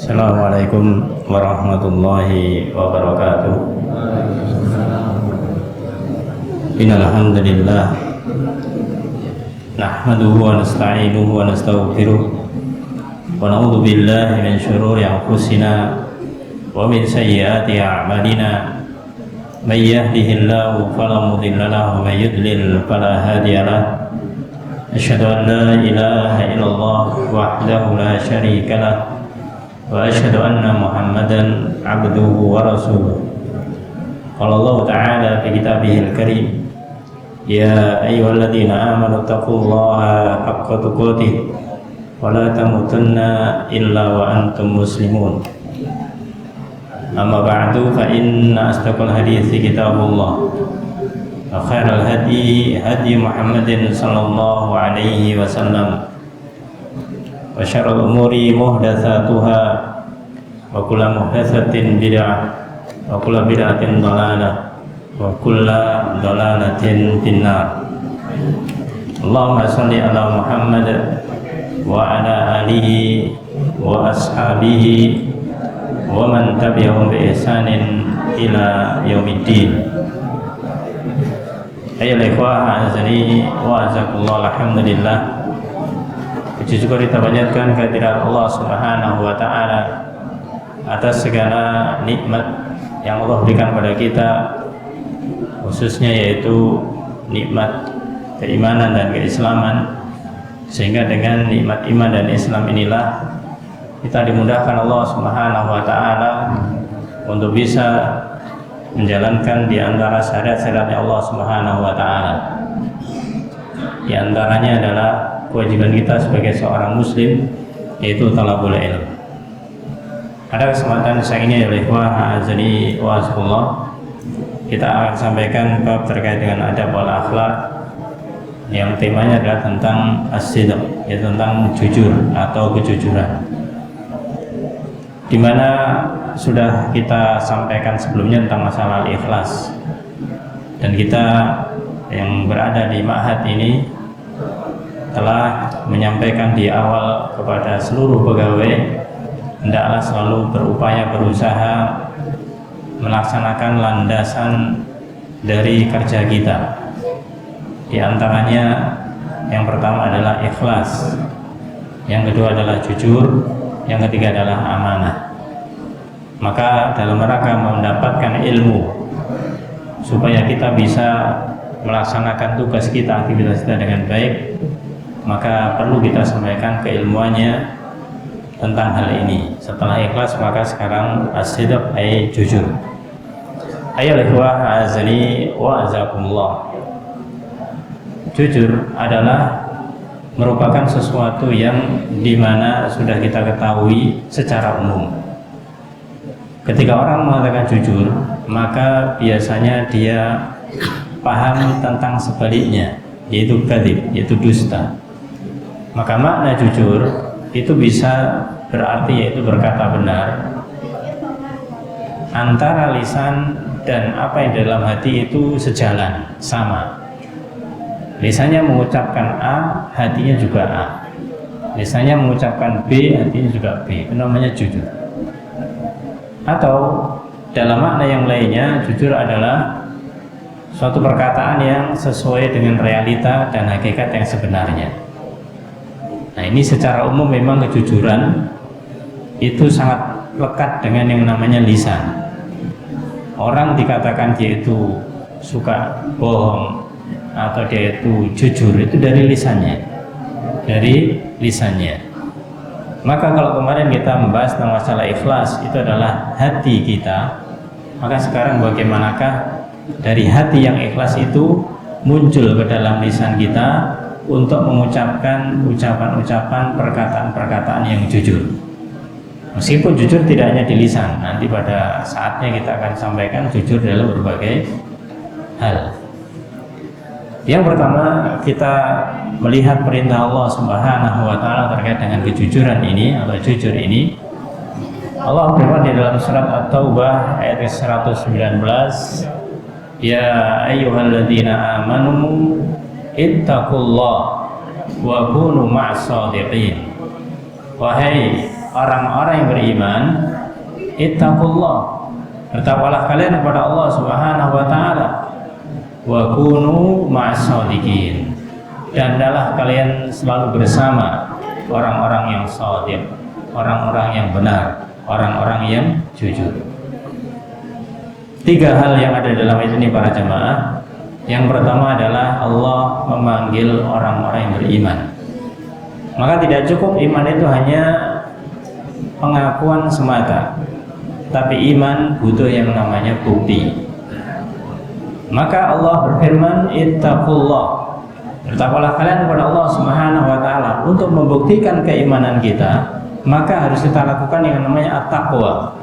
Assalamualaikum warahmatullahi wabarakatuh. Innal hamdalillah nahmaduhu wa nasta'inuhu wa nastaghfiruh wa na'udzu billahi min shururi anfusina wa min sayyiati a'malina. May yahdihillahu fala mudilla lahu wa may yudlil fala hadiya lahu. Asyhadu an la ilaha illallah wahdahu la syarika lahu wa asyhadu anna Muhammadan abduhu wa rasuluh. Qala Allah ta'ala fi kitabihil karim, ya ayyuhalladzina amanu taqullaha haqqa tuqatih wa la tamutunna illa wa antum muslimun. Amma ba'du, fa inna asdaqal hadithi kitabullah wa khairal hadi Muhammadin sallallahu alaihi wasallam wa syarrul umuri muhdatsatuha wa kullu muhdatsatin bid'ah wa kullu bid'atin dhalalah wa kullu dhalalatin finnar. Allahumma shalli ala Muhammad wa ala alihi wa ashabihi wa man tabi'ahum bi ihsanin ila yaumiddin. Ayyuhal ikhwah azani wa azakumullah, alhamdulillah. Puji syukur kita panjatkan kehadirat Allah Subhanahu wa taala atas segala nikmat yang Allah berikan pada kita, khususnya yaitu nikmat keimanan dan keislaman, sehingga dengan nikmat iman dan Islam inilah kita dimudahkan Allah Subhanahu wa taala untuk bisa menjalankan di antara syariat-syariatnya Allah Subhanahu wa taala. Di antaranya adalah kewajiban kita sebagai seorang muslim, yaitu talabul ilm. Pada kesempatan siang ini, ikhwah azani wa azakumullah, kita akan sampaikan bab terkait dengan adab wal akhlak, yang temanya adalah tentang as-sidq, yaitu tentang jujur atau kejujuran, di mana sudah kita sampaikan sebelumnya tentang masalah ikhlas. Dan kita yang berada di ma'had ini telah menyampaikan di awal kepada seluruh pegawai, hendaklah selalu berupaya berusaha melaksanakan landasan dari kerja kita. Di antaranya yang pertama adalah ikhlas, yang kedua adalah jujur, yang ketiga adalah amanah. Maka dalam rangka mendapatkan ilmu supaya kita bisa melaksanakan tugas kita, aktivitas kita dengan baik, maka perlu kita sampaikan keilmuannya tentang hal ini. Setelah ikhlas, maka sekarang as-sidq, ay jujur. Ayyuhal ikhwah azani wa azakumullah. Jujur adalah merupakan sesuatu yang dimana sudah kita ketahui secara umum. Ketika orang mengatakan jujur, maka biasanya dia paham tentang sebaliknya, yaitu kadzib, yaitu dusta. Maka makna jujur itu bisa berarti yaitu berkata benar. Antara lisan dan apa yang dalam hati itu sejalan, sama. Lisannya mengucapkan A, hatinya juga A. Lisannya mengucapkan B, hatinya juga B. Itu namanya jujur. Atau dalam makna yang lainnya, jujur adalah suatu perkataan yang sesuai dengan realita dan hakikat yang sebenarnya. Nah, ini secara umum memang kejujuran itu sangat lekat dengan yang namanya lisan. Orang dikatakan dia itu suka bohong atau dia itu jujur itu dari lisannya. Dari lisannya. Maka kalau kemarin kita membahas tentang masalah ikhlas, itu adalah hati kita. Maka sekarang bagaimanakah dari hati yang ikhlas itu muncul ke dalam lisan kita untuk mengucapkan ucapan-ucapan, perkataan-perkataan yang jujur. Meskipun jujur tidak hanya di lisan, nanti pada saatnya kita akan sampaikan jujur dalam berbagai hal. Yang pertama, kita melihat perintah Allah Subhanahu wa taala terkait dengan kejujuran ini atau jujur ini. Allah berfirman di dalam surat At-Taubah ayat 119, ya ayyuhalladzina amanu ittaqullah wa kunu ma'as shadiqin. Wahai orang-orang yang beriman, ittaqullah, bertakwalah kalian kepada Allah Subhanahu wa taala, wa kunu ma'as shadiqin, dan hendaklah kalian selalu bersama orang-orang yang shadiq, orang-orang yang benar, orang-orang yang jujur. 3 hal yang ada dalam ayat ini para jemaah. Yang pertama adalah Allah memanggil orang-orang yang beriman. Maka tidak cukup iman itu hanya pengakuan semata, tapi iman butuh yang namanya bukti. Maka Allah berfirman, ittaqullah, bertakwalah kalian kepada Allah Subhanahu wa taala. Untuk membuktikan keimanan kita, maka harus kita lakukan yang namanya at-taqwa,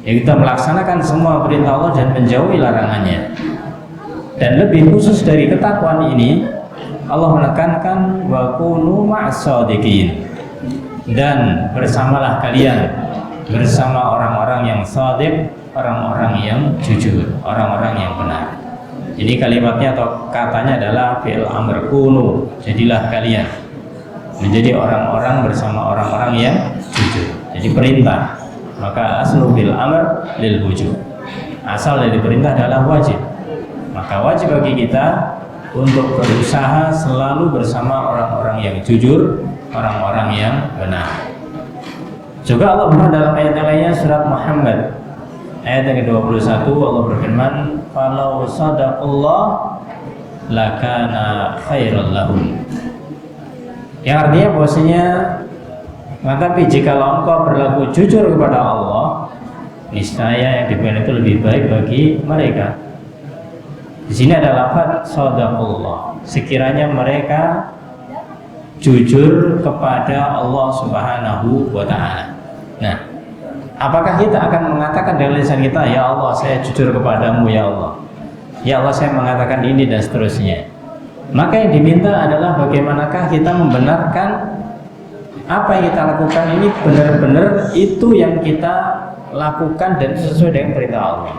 ya, kita melaksanakan semua perintah Allah dan menjauhi larangannya. Dan lebih khusus dari ketakwaan ini, Allah menekankan wa kunu ma'as shadiqin, dan bersamalah kalian bersama orang-orang yang shadiq, orang-orang yang jujur, orang-orang yang benar. Ini kalimatnya atau katanya adalah fi'il amr, kunu, jadilah kalian menjadi orang-orang bersama orang-orang yang jujur. Jadi perintah, maka aslu fil amr lil wujub, asal dari perintah adalah wajib. Maka wajib bagi kita untuk berusaha selalu bersama orang-orang yang jujur, orang-orang yang benar. Juga Allah berfirman dalam ayat lainnya, surat Muhammad ayat yang ke-21, Allah berfirman, "Falau sadaqullah lakana khairal lahum." Yang artinya bahwasanya, tapi jika engkau berlaku jujur kepada Allah, niscaya yang diberikan itu lebih baik bagi mereka. Di sini ada lafaz sadaqullah, sekiranya mereka jujur kepada Allah Subhanahu wa taala. Nah, apakah kita akan mengatakan dengan lisan kita, ya Allah saya jujur kepadamu ya Allah, ya Allah saya mengatakan ini dan seterusnya? Maka yang diminta adalah bagaimanakah kita membenarkan apa yang kita lakukan ini benar-benar itu yang kita lakukan dan sesuai dengan perintah Allah.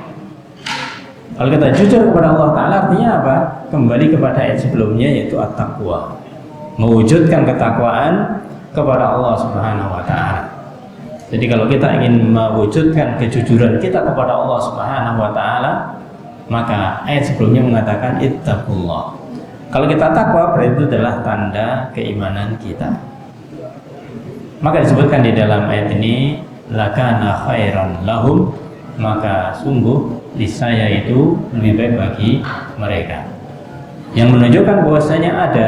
Kalau kita jujur kepada Allah Ta'ala, artinya apa? Kembali kepada ayat sebelumnya, yaitu at-taqwa, mewujudkan ketakwaan kepada Allah Subhanahu wa Ta'ala. Jadi kalau kita ingin mewujudkan kejujuran kita kepada Allah Subhanahu wa Ta'ala, maka ayat sebelumnya mengatakan ittaqullah. Kalau kita takwa, berarti itu adalah tanda keimanan kita. Maka disebutkan di dalam ayat ini, lakana khairan lahum, maka sungguh niscaya itu lebih baik bagi mereka. Yang menunjukkan bahwasanya ada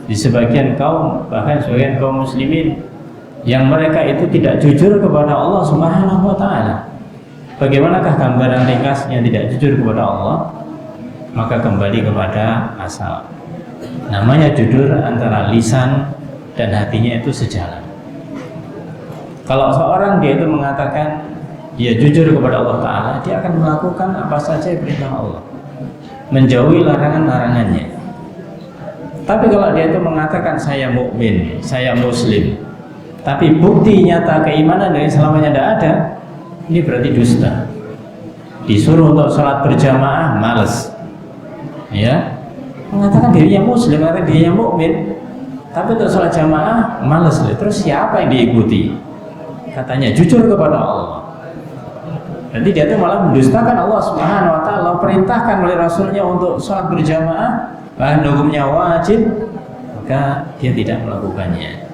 di sebagian kaum, bahkan sebagian kaum muslimin, yang mereka itu tidak jujur kepada Allah Subhanahu wa taala. Bagaimanakah gambaran ringkasnya tidak jujur kepada Allah? Maka kembali kepada asal. Namanya jujur antara lisan dan hatinya itu sejalan. Kalau seorang dia itu mengatakan dia jujur kepada Allah Ta'ala, dia akan melakukan apa saja perintah Allah, menjauhi larangan-larangannya. Tapi kalau dia itu mengatakan saya mukmin, saya muslim, tapi bukti nyata keimanan dari selamanya tidak ada, ini berarti dusta. Disuruh untuk sholat berjamaah, males, ya, mengatakan dirinya muslim, mengatakan dirinya mukmin, tapi untuk sholat jamaah males. Terus siapa yang diikuti? Katanya jujur kepada Allah. Nanti dia itu malah mendustakan Allah Subhanahu wa taala, perintahkan oleh Rasulnya untuk sholat berjamaah, bahkan hukumnya wajib, maka dia tidak melakukannya.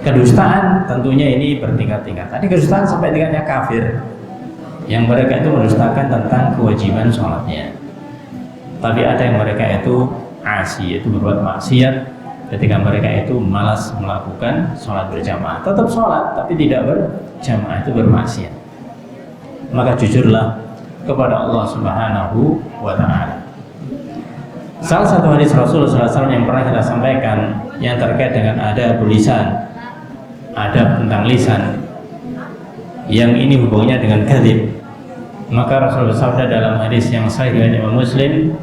Kedustaan tentunya ini bertingkat-tingkat. Tadi kedustaan sampai tingkatnya kafir, yang mereka itu mendustakan tentang kewajiban sholatnya. Tapi ada yang mereka itu asi, itu berbuat maksiat ketika mereka itu malas melakukan sholat berjamaah. Tetap sholat tapi tidak berjamaah, itu bermaksiat. Maka jujurlah kepada Allah Subhanahu wa ta'ala. Salah satu hadis Rasulullah SAW yang pernah kita sampaikan, yang terkait dengan adab lisan, adab tentang lisan, yang ini hubungannya dengan kadzib. Maka Rasulullah SAW dalam hadis yang sahih dari Imam Muslim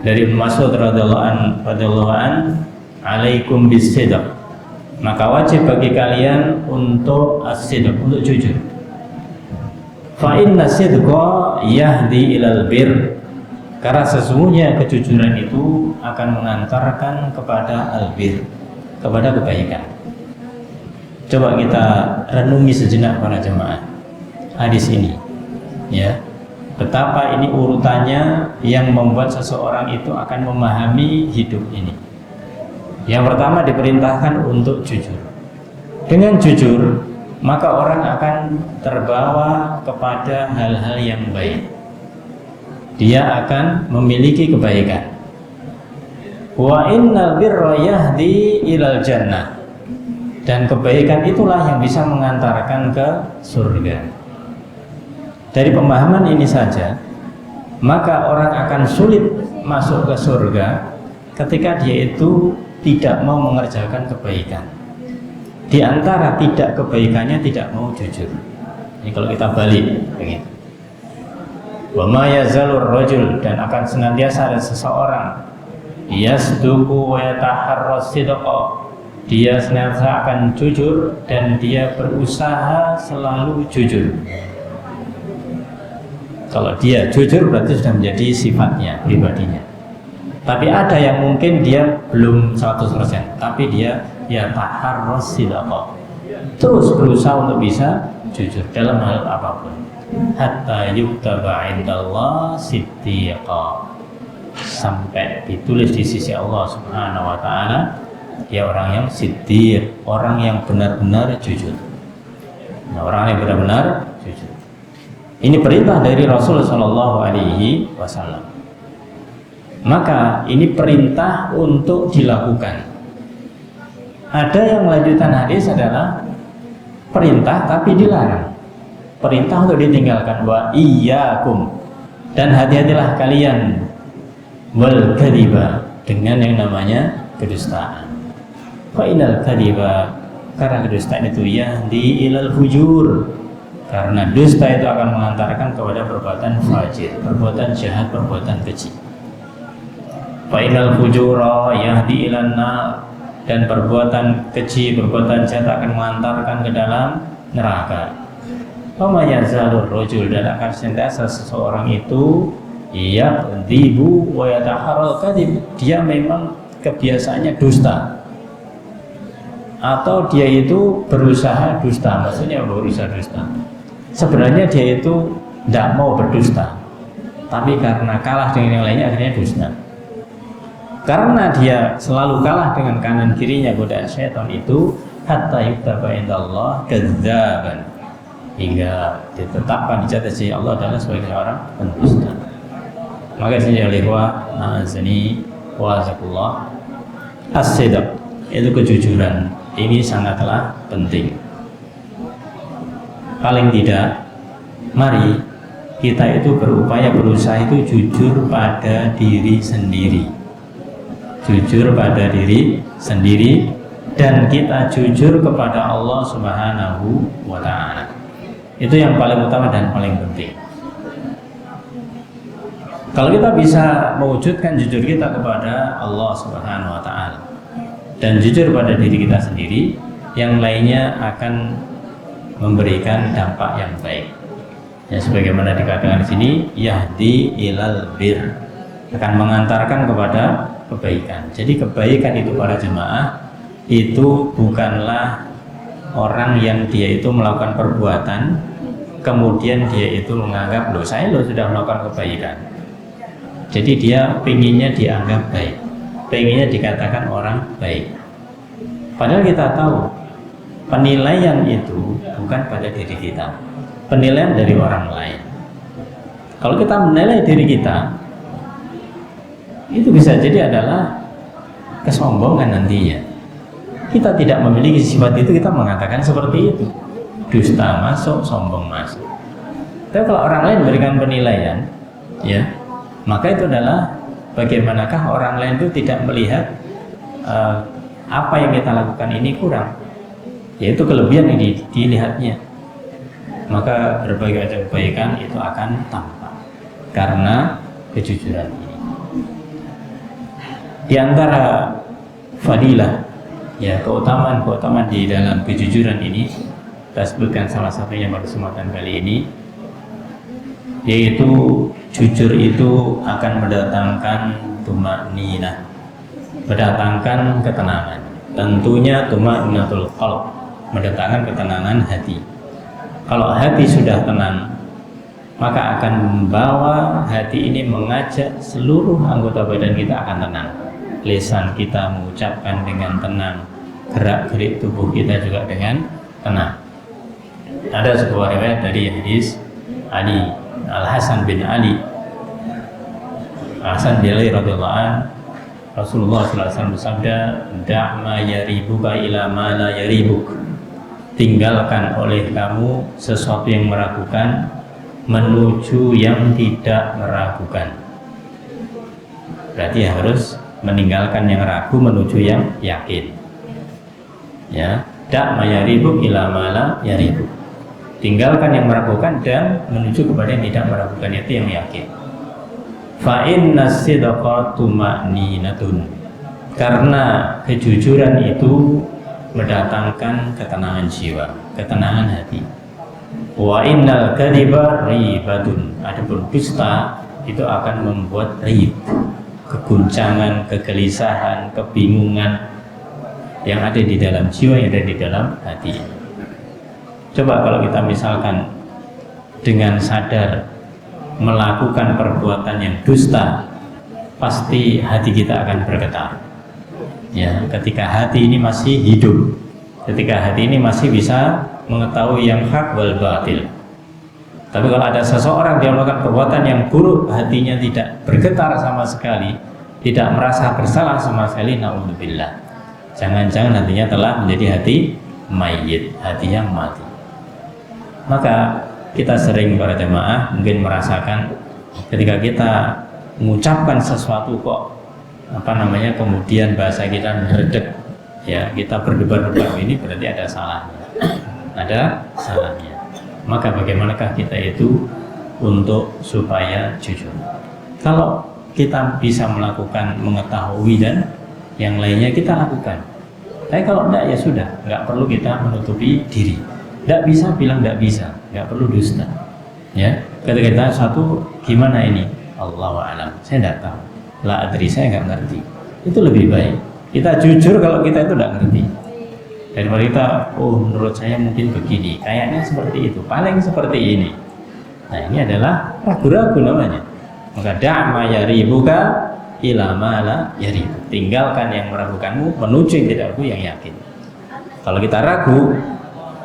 dari Ibnu Mas'ud radhiyallahu an, alaikum bis-sidq, maka wajib bagi kalian untuk as-sidq, untuk jujur. Fa inna sidqa yahdi ilal bir, karena sesungguhnya kejujuran itu akan mengantarkan kepada albir, kepada kebaikan. Coba kita renungi sejenak para jemaah hadis ini, ya. Betapa ini urutannya yang membuat seseorang itu akan memahami hidup ini. Yang pertama diperintahkan untuk jujur. Dengan jujur, maka orang akan terbawa kepada hal-hal yang baik. Dia akan memiliki kebaikan. Wa innal birra yahdi ilal jannah. Dan kebaikan itulah yang bisa mengantarkan ke surga. Dari pemahaman ini saja, maka orang akan sulit masuk ke surga ketika dia itu tidak mau mengerjakan kebaikan. Di antara tidak kebaikannya tidak mau jujur. Ini kalau kita balik begitu. Wa ma yazalur rajul, dan akan senantiasa ada seseorang yasduqu wa yataharras sidqa. Dia senantiasa akan jujur dan dia berusaha selalu jujur. Kalau dia jujur berarti sudah menjadi sifatnya, pribadinya. Tapi ada yang mungkin dia belum 100%, tapi dia taharras sidqa. Terus berusaha untuk bisa jujur dalam hal apapun. Hatta yuktaba indallah siddiqa. Sampai ditulis di sisi Allah Subhanahu wa taala dia orang yang siddiq, orang yang benar-benar jujur. Nah, orang yang benar-benar jujur. Ini perintah dari Rasul sallallahu alaihi wasallam. Maka ini perintah untuk dilakukan. Ada yang lanjutan hadis adalah perintah tapi dilarang. Perintah untuk ditinggalkan, wa iyyakum, dan hati-hatilah kalian wal kadhiba, dengan yang namanya kedustaan. Fa inal kadhiba, karena kedustaan itu yahdi ilal fujur, karena dusta itu akan mengantarkan kepada perbuatan fajir, perbuatan jahat, perbuatan keji. Fa inal fujura yahdi ilan nar, dan perbuatan keji, perbuatan jahat akan mengantarkan ke dalam neraka. Fa ma yazalur rajul, dan akan senantiasa seseorang itu yakdzibu wa yataharral kadzib, dia memang kebiasaannya dusta, atau dia itu berusaha dusta. Maksudnya berusaha dusta, sebenarnya dia itu tidak mau berdusta, tapi karena kalah dengan yang lainnya akhirnya dusta. Karena dia selalu kalah dengan kanan kirinya godaan syaitan itu, hatta yuktaba indallah kadzaban, hingga ditetapkan dicatat Allah adalah sebagai seorang pendusta. Maka sini alihwa azani wa azakullah, as-sidq itu kejujuran. Ini sangatlah penting. Paling tidak, mari kita itu berusaha itu jujur pada diri sendiri. Jujur pada diri sendiri, dan kita jujur kepada Allah Subhanahu wa ta'ala. Itu yang paling utama dan paling penting. Kalau kita bisa mewujudkan jujur kita kepada Allah Subhanahu wa ta'ala dan jujur pada diri kita sendiri, yang lainnya akan memberikan dampak yang baik. Ya, sebagaimana dikatakan di sini, yahdi ilal bir, akan mengantarkan kepada kebaikan. Jadi kebaikan itu para jemaah itu bukanlah orang yang dia itu melakukan perbuatan kemudian dia itu menganggap loh saya sudah melakukan kebaikan. Jadi dia pengennya dianggap baik, pengennya dikatakan orang baik. Padahal kita tahu penilaian itu bukan pada diri kita, penilaian dari orang lain. Kalau kita menilai diri kita, itu bisa jadi adalah kesombongan nantinya. Kita tidak memiliki sifat itu, kita mengatakan seperti itu. Dusta masuk, sombong masuk. Tapi kalau orang lain memberikan penilaian, ya, maka itu adalah bagaimanakah orang lain itu tidak melihat apa yang kita lakukan ini kurang, yaitu kelebihan yang dilihatnya. Maka berbagai macam kebaikan itu akan tampak karena kejujuran ini. Di antara fadilah, ya, keutamaan di dalam kejujuran ini, kita sebutkan salah satunya pada kesempatan kali ini, yaitu jujur itu akan mendatangkan tumakninah, mendatangkan ketenangan. Tentunya tumakninatul qalb, mendatangkan ketenangan hati. Kalau hati sudah tenang, maka akan membawa hati ini mengajak seluruh anggota badan kita akan tenang. Lisan kita mengucapkan dengan tenang, gerak-gerik tubuh kita juga dengan tenang. Ada sebuah riwayat dari hadis Ali Al-Hasan bin Ali radhiyallahu anhu, Rasulullah SAW bersabda, "Da'ma yaribuka ila ma la yaribuk." Tinggalkan oleh kamu sesuatu yang meragukan menuju yang tidak meragukan. Berarti harus meninggalkan yang ragu menuju yang yakin. Ya, da'ma yaribuk ila ma la yaribuk. Tinggalkan yang meragukan dan menuju kepada yang tidak meragukan, itu yang yakin. Fa inna sidqa tuma'ninatun. Karena kejujuran itu mendatangkan ketenangan jiwa, ketenangan hati. Wa innal kadhiba ribatun. Adapun dusta itu akan membuat rib, keguncangan, kegelisahan, kebingungan yang ada di dalam jiwa, yang ada di dalam hati. Coba kalau kita misalkan dengan sadar melakukan perbuatan yang dusta, pasti hati kita akan bergetar. Ya, ketika hati ini masih hidup, ketika hati ini masih bisa mengetahui yang hak wal batil. Tapi kalau ada seseorang yang melakukan perbuatan yang buruk, hatinya tidak bergetar sama sekali, tidak merasa bersalah sama sekali, naudzubillah. Jangan-jangan hatinya telah menjadi hati mayit, hati yang mati. Maka kita sering para jemaah mungkin merasakan ketika kita mengucapkan sesuatu kok kemudian bahasa kita meredek, ya, kita berdebar-debar, ini berarti ada salahnya. Maka bagaimanakah kita itu untuk supaya jujur? Kalau kita bisa melakukan, mengetahui dan yang lainnya kita lakukan. Tapi kalau tidak, ya sudah, nggak perlu kita menutupi diri. Tidak bisa bilang tidak bisa, nggak perlu dusta. Ya, ketika kita satu gimana ini, Allahu a'lam, saya tidak tahu, la adri, saya nggak ngerti. Itu lebih baik kita jujur kalau kita itu tidak ngerti, daripada kita, oh menurut saya mungkin begini, kayaknya seperti itu, paling seperti ini. Nah, ini adalah ragu-ragu namanya. Maka da'ma yaribuka ila ma la yaribu. Tinggalkan yang meragukanmu menuju yang tidak ragu, yang yakin. Kalau kita ragu,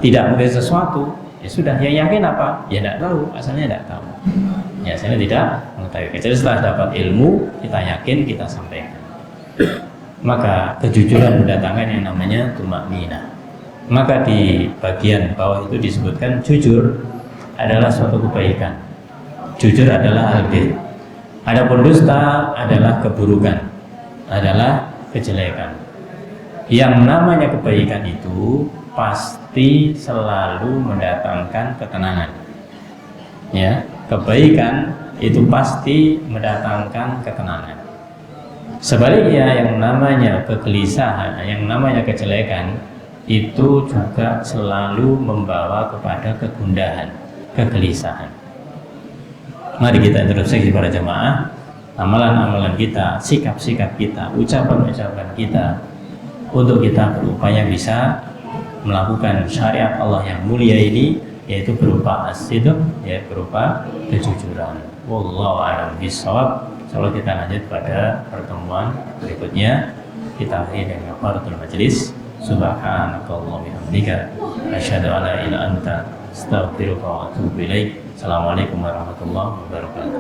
tidak mengerti sesuatu, ya sudah, yang yakin apa? Ya tidak tahu, asalnya tidak tahu. Ya, saya tidak mengetahui. Jadi setelah dapat ilmu, kita yakin, kita sampaikan. Maka kejujuran mendatangkan yang namanya tuma'ninah. Maka di bagian bawah itu disebutkan jujur adalah suatu kebaikan. Jujur adalah al-bir. Adapun dusta adalah keburukan, adalah kejelekan. Yang namanya kebaikan itu pasti selalu mendatangkan ketenangan. Ya, kebaikan itu pasti mendatangkan ketenangan. Sebaliknya yang namanya kegelisahan, yang namanya kejelekan itu juga selalu membawa kepada kegundahan, kegelisahan. Mari kita introspeksi para jemaah, amalan-amalan kita, sikap-sikap kita, ucapan-ucapan kita, untuk kita berupaya bisa melakukan syariat Allah yang mulia ini, yaitu berupa as-sidq, ya, berupa kejujuran. Wallahu a'lam bishawab. Insyaallah kita lanjut pada pertemuan berikutnya. Kita akhiri dengan kafaratul majelis. Subhanakallahumma wa bihamdika asyhadu an la ilaha illa anta astaghfiruka wa atubu ilaik. Assalamualaikum warahmatullahi wabarakatuh.